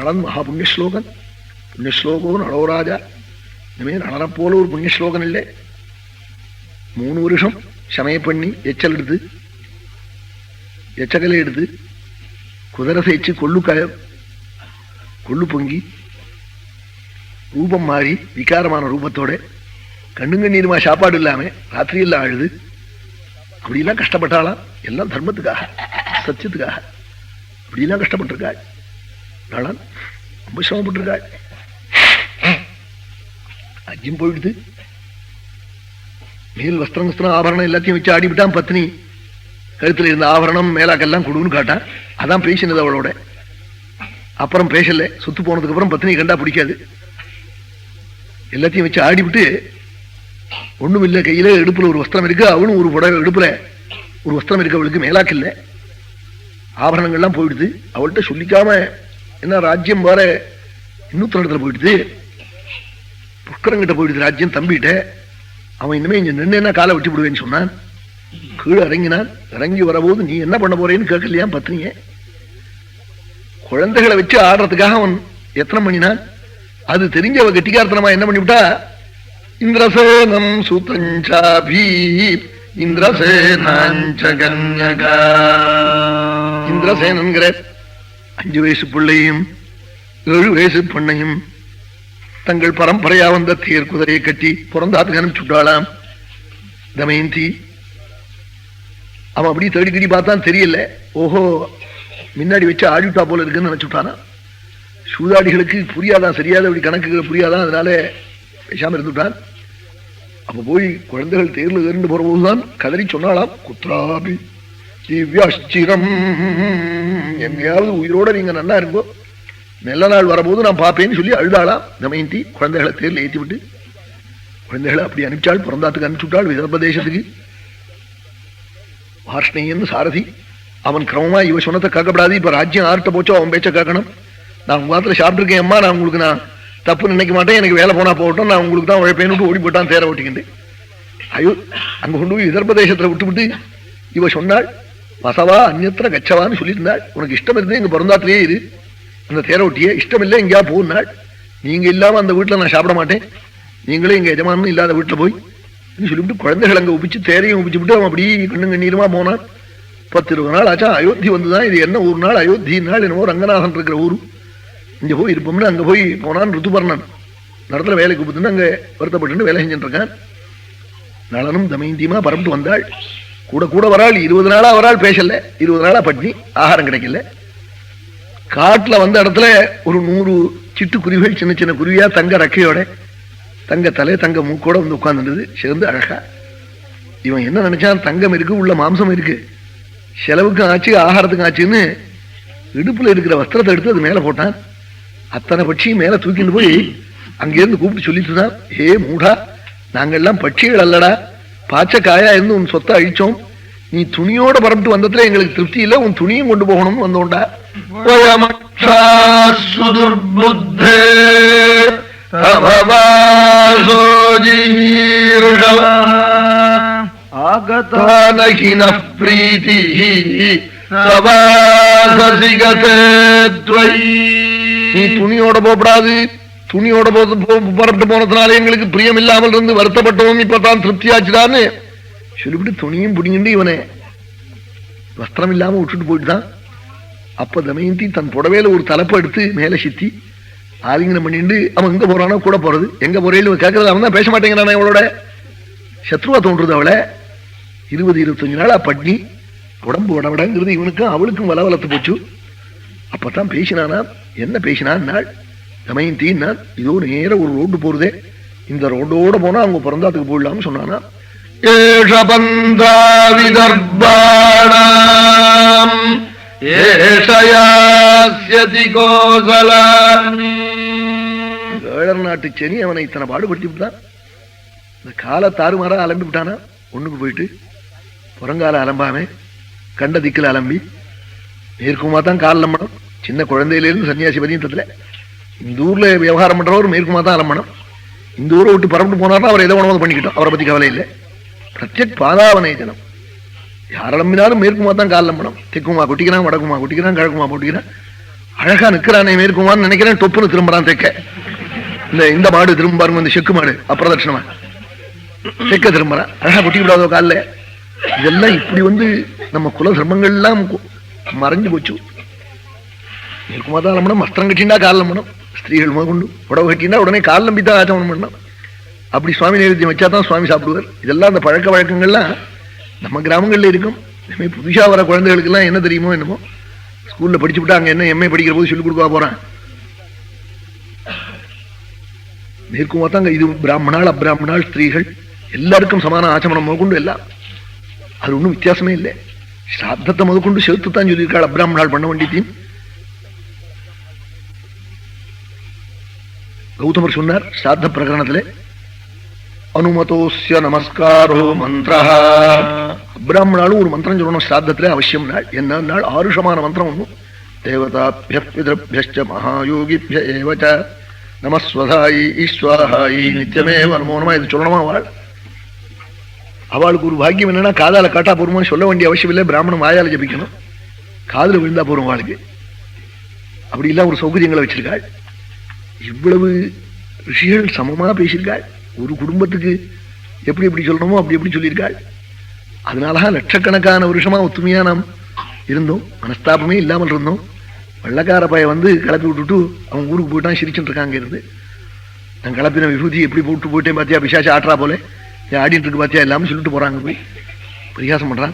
நளன் மகா புண்ணியஸ்லோகன். புண்ணியஸ்லோகம் நளோராஜா. இனிமே நளனை போல ஒரு புண்ணியஸ்லோகன் இல்லை. 3 வருஷம் சமய பண்ணி எச்சல் எடுத்து எச்சகலை எடுத்து குதிரை தேய்ச்சி கொள்ளு பொங்கி ரூபம் மாறி விகாரமான ரூபத்தோட கண்ணுங்க நீருமா சாப்பாடு இல்லாம ராத்திரி எல்லாம் அழுது அப்படிலாம் கஷ்டப்பட்டாலாம். எல்லாம் தர்மத்துக்காக, சத்தியத்துக்காக அப்படிலாம் கஷ்டப்பட்டிருக்காள். நளன் ரொம்ப சிரமப்பட்டிருக்காள். அஜ்யம் போயிடுது. மேல் வஸ்திரம் ஆபரணம் எல்லாத்தையும் வச்சு ஆடிவிட்டான். பத்னி கழுத்துல இருந்த ஆபரணம் மேலாக்கெல்லாம் கொடுன்னு காட்டான். அதான் பேசினது அவளோட. அப்புறம் பேசல. சுத்து போனதுக்கு அப்புறம் பத்னி கண்டா பிடிக்காது. எல்லாத்தையும் வச்சு ஆடிவிட்டு ஒண்ணும் இல்லை, கையில இடுப்புல ஒரு வஸ்திரம் இருக்கு, அவளும் ஒரு புடவை இடுப்புல ஒரு வஸ்திரம் இருக்கு, அவளுக்கு மேலாக்கு இல்லை, ஆபரணங்கள்லாம் போயிடுது. அவள்கிட்ட சொல்லிக்காம என்ன ராஜ்யம் வேற இன்னொரு இடத்துல போயிடுது, புஷ்கரங்கிட்ட போயிடுது ராஜ்யம் தம்பிகிட்ட. அவன் இனிமே இங்க நின்று காலை வெட்டி விடுவேன்னு சொன்னான். கீழே இறங்கினான். இறங்கி வரபோது நீ என்ன பண்ண போறேன்னு கேட்கலையா பத்னிய. குழந்தைகளை வச்சு ஆடுறதுக்காக அவன் எத்தனை பண்ணினான். அது தெரிஞ்ச அவ கெட்டிக்காரத்தனமா என்ன பண்ணிவிட்டா, இந்திரசேனம் சுதஞ்சாபி இந்திரசேனங்கிற 5 வயசு பிள்ளையும் 7 வயசு பெண்ணையும் தங்கள் பரம்பரையா வந்த தேர் குதிரையை கட்டி பிறந்தாத்துக்கு அனுப்பிச்சுட்டாளாம் தமயந்தி. அவன் அப்படி தேடிக்கடி பார்த்தான், தெரியல. ஓஹோ, முன்னாடி வச்சு ஆடிவிட்டா போல இருக்குன்னு நினைச்சுட்டானா. சூதாடிகளுக்கு புரியாதான், சரியாத அப்படி கணக்குகள் புரியாதான், அதனால பேசாம இருந்துட்டான். அப்ப போய் குழந்தைகள் தேர்ல ஏறிண்டு போற போதுதான் கதறி சொன்னாலாம், குத்ராபி திவ்யாச்சிரம், எங்கேயாவது உயிரோட நீங்க நல்லா இருங்கோ, நல்ல நாள் வரபோது நான் பார்ப்பேன்னு சொல்லி அழுதாளாம் தமயந்தி. குழந்தைகளை தேர்ல ஏற்றி விட்டு குழந்தைகளை அப்படி அனுப்பிச்சாள், பிறந்தாத்துக்கு அனுப்பிச்சுட்டாள் விதர்ப தேசத்துக்கு. வார்ஷ்ணேயன் சாரதி. அவன் கிரமமா இவ சொன்னதை கேட்கப்படாது. இப்ப ராஜ்யம் ஆர்ட்ட போச்சோ அவன் பேச்ச கேட்கணும். நான் உங்க காலத்துல சாப்பிட்டுருக்கேன் அம்மா, நான் உங்களுக்கு நான் தப்பு நினைக்க மாட்டேன், எனக்கு வேலை போனா போகட்டும், நான் உங்களுக்கு தான் உழைப்பேன்னு ஓடி போட்டான் தேரை ஓட்டிக்கிண்டு. ஐயோ, அங்க கொண்டு போய் விதர்ப தேசத்துல விட்டு இவ சொன்னாள், வசவா அந்நத்திர கச்சவான்னு சொல்லியிருந்தாள். உனக்கு இஷ்டம் இருந்து எங்க பிறந்தாத்திலேயே இரு, அந்த தேரை ஒட்டியே, இஷ்டம் இல்லை எங்கேயா போனாள். நீங்க இல்லாம அந்த வீட்டுல நான் சாப்பிட மாட்டேன், நீங்களே எங்க எஜமானும் இல்லாத வீட்டுல போய் சொல்லிவிட்டு குழந்தைகள் அங்க உப்பிச்சு தேரையும் உப்பிச்சு விட்டு அவன் அப்படி கண்ணு கண்ணீருமா போனான். 10-20 நாள் ஆச்சா. அயோத்தி வந்துதான். இது என்ன ஒரு நாள், அயோத்தி நாள் என்னவோ ரங்கநாதன் இருக்கிற ஊரு, இங்க போய் இருப்போம்னு அங்க போய் போனான். ருத்துபர்ணன் நடத்துல வேலைக்கு கூப்பிட்டு அங்க வருத்தப்பட்டு வேலை செஞ்சுட்டு இருக்கான். நளனும் தமயந்தியுமா பரப்பிட்டு வந்தாள். கூட கூட வராள். 20 நாளா வராள், பேசல. 20 நாளா பட்னி, ஆகாரம் கிடைக்கல. காட்டுல வந்த இடத்துல ஒரு 100 சிட்டுக்குருவிகள், சின்ன சின்ன குருவியா தங்க ரக்கையோட, தங்க தலை தங்க மூக்கோட வந்து உட்கார்ந்துருது சேர்ந்து அழகா. இவன் என்ன நினைச்சான், தங்கம் இருக்கு, உள்ள மாம்சம் இருக்கு, செலவுக்கும் ஆச்சு ஆகாரத்துக்கும் ஆச்சுன்னு இடுப்புல இருக்கிற வஸ்திரத்தை எடுத்து அது மேல போட்டான். அத்தனை பட்சியும் மேல தூக்கிட்டு போய் அங்கிருந்து கூப்பிட்டு சொல்லிட்டு தான், ஹே மூடா, நாங்கெல்லாம் பட்சிகள் அல்லடா, பாச்ச காயா இருந்து உன் சொத்தை அழிச்சோம், நீ துணியோட பரப்பிட்டு வந்ததுல எங்களுக்கு திருப்தி இல்லை, உன் துணியும் கொண்டு போகணும்னு வந்தோண்டா. நீ துணியோட போடாது, துணியோட பரப்பிட்டு போனதுனால எங்களுக்கு பிரியம் இல்லாமல் இருந்து வருத்தப்பட்டோம், இப்பதான் திருப்தியாச்சுதான்னு சொல்லிவிட்டு துணியும் பிடிங்கிட்டு இவனை வஸ்திரம் இல்லாம விட்டுட்டு போயிட்டுதான். அப்ப தமயந்தி தன் புடவையில ஒரு தலைப்பை எடுத்து மேல சித்தி ஆலிங்கனம் பண்ணிட்டு அவன் எங்க போறானோ கூட போறது, எங்க போறேன்னு கேட்கறது. அவன் தான் பேச மாட்டேங்கிறான், அவளோட சத்ருவா தோன்றுது. அவளை 20-25 நாளா பட்னி, உடம்பு உடம்புடங்கிறது இவனுக்கும் அவளுக்கும் வளவளத்து போச்சு. அப்பதான் பேசினானா. என்ன பேசினான் நாள் தமயந்தின்னா, இதோ நேர ஒரு ரோடு போறதே, இந்த ரோடோட போனா அவங்க பிறந்தாத்துக்கு போயிடலாம்னு சொன்னானா. வேளர் நாட்டு சனி அவனை இத்தனை பாடுபடுத்தி விட்டான். இந்த கால தாறுமாறா அலம்பி விட்டானா. ஒண்ணுக்கு போயிட்டு புறங்கால அலம்பாம கண்ட திக்கில் அலம்பி மேற்குமா தான் கால் அலம்பணும். சின்ன குழந்தையிலிருந்து சன்னியாசி பரியந்தத்துல இந்த ஊர்ல விவகாரம் பண்றவர் மேற்குமா தான் அலம்பணும். இந்த ஊரை விட்டு பரப்பிட்டு போனார்னா அவர் எதை உணவு பண்ணிக்கிட்டோம், அவரை பத்தி கவலை இல்லை. பிரத்யக் பாதாவனை ஜனம் யார் அலம்பினாலும் மேற்குமா தான் கால் அலம்பணும். தெற்குமா கொட்டிக்கிறான், வடக்குமா கொட்டிக்கிறான், கிழக்குமா போட்டிக்கிறான். அழகா நிக்கிறானே மேற்குமான்னு நினைக்கிறேன், தொப்புன்னு திரும்புறான் தெக்க. இந்த மாடு திரும்ப பாருங்க, இந்த செக்கு மாடு அப்பிரதட்சணமா தெக்க திரும்புறான், அழகா பொட்டி விடாதோ காலில். இதெல்லாம் இப்படி நம்ம குல தர்மங்கள்லாம் மறைஞ்சு போச்சு. மேற்குமாதான் லம்பணும், வஸ்திரம் கட்டினா கால் லம்பணும், ஸ்திரீகள் முதற்கொண்டு உடவு கட்டினா உடனே கால் நம்பித்தான் ஆச்சமனம் பண்ணணும். அப்படி சுவாமி நைவேத்தியம் வச்சா தான் சுவாமி சாப்பிடுவார். இதெல்லாம் அந்த பழக்க வழக்கங்கள்லாம் நம்ம கிராமங்கள்ல இருக்கும். இனிமே புதுசா வர குழந்தைகளுக்கு எல்லாம் என்ன தெரியுமோ என்னமோ, ஸ்கூல்ல படிச்சு விட்டா அங்க என்ன எம்ஏ படிக்கிற போது சொல்லிக் கொடுக்க போறான். மேற்குமா தாங்க இது பிராமணால் அப்பிராமணால் ஸ்திரீகள் எல்லாருக்கும் சமான ஆச்சமனம் முதற்கொண்டு எல்லாம். அது ஒன்றும் வித்தியாசமே இல்லை. ஸ்ராத்தத்தை முதற்கொண்டு சேர்த்துத்தான் சொல்லியிருக்காள் அப்பிராமணால் பண்ண வேண்டியத்தையும். கௌதமர் சொன்னார் ஸ்ராத்த பிரகரணத்திலே, அனுமதோஸ்ய நமஸ்காரோ மந்திரா. அப்பிராமணாலும் ஒரு மந்திரம் சொல்லணும் ஸ்ராத்தத்திலே அவசியம். நாள் என்ன நாள் ஆருஷமான மந்திரம் ஒன்றும். தேவதாபிய பிதೃಭ್யಶ್ಚ மகாயோகிபிய ஏவச நமஸ்வதாயி ஈஸ்வராயி நித்தியமேவ நமோ நமः. இது சொல்லணுமா? அவளுக்கு ஒரு பாக்கியம் என்னன்னா, காதால காட்டா போருமான்னு சொல்ல வேண்டிய அவசியம் இல்லை. பிராமணன் வாயால ஜபிக்கணும், காதல விழுந்தா போறோம் வாழ்க்கை. அப்படி இல்ல ஒரு சௌகரியங்களை வச்சிருக்காள். இவ்வளவு ரிஷிகள் சமமா பேசியிருக்காள். ஒரு குடும்பத்துக்கு எப்படி எப்படி சொல்லணுமோ அப்படி எப்படி சொல்லியிருக்காள். அதனாலதான் லட்சக்கணக்கான வருஷமா ஒத்துமையா நாம் இருந்தோம், மனஸ்தாபமே இல்லாமல் இருந்தோம். வெள்ளக்கார பைய கிளப்பி விட்டுட்டு அவன் ஊருக்கு போயிட்டான், சிரிச்சுட்டு இருக்காங்க இருந்து. நான் கிளப்பின விபூதி எப்படி போட்டு போயிட்டேன் பாத்தியா, பிசாச்சு ஆற்றா போல ஆடிட்டு இருக்கு பாத்தியா எல்லாமே சொல்லிட்டு போறாங்க. போய் பரிகாசம் பண்றான்.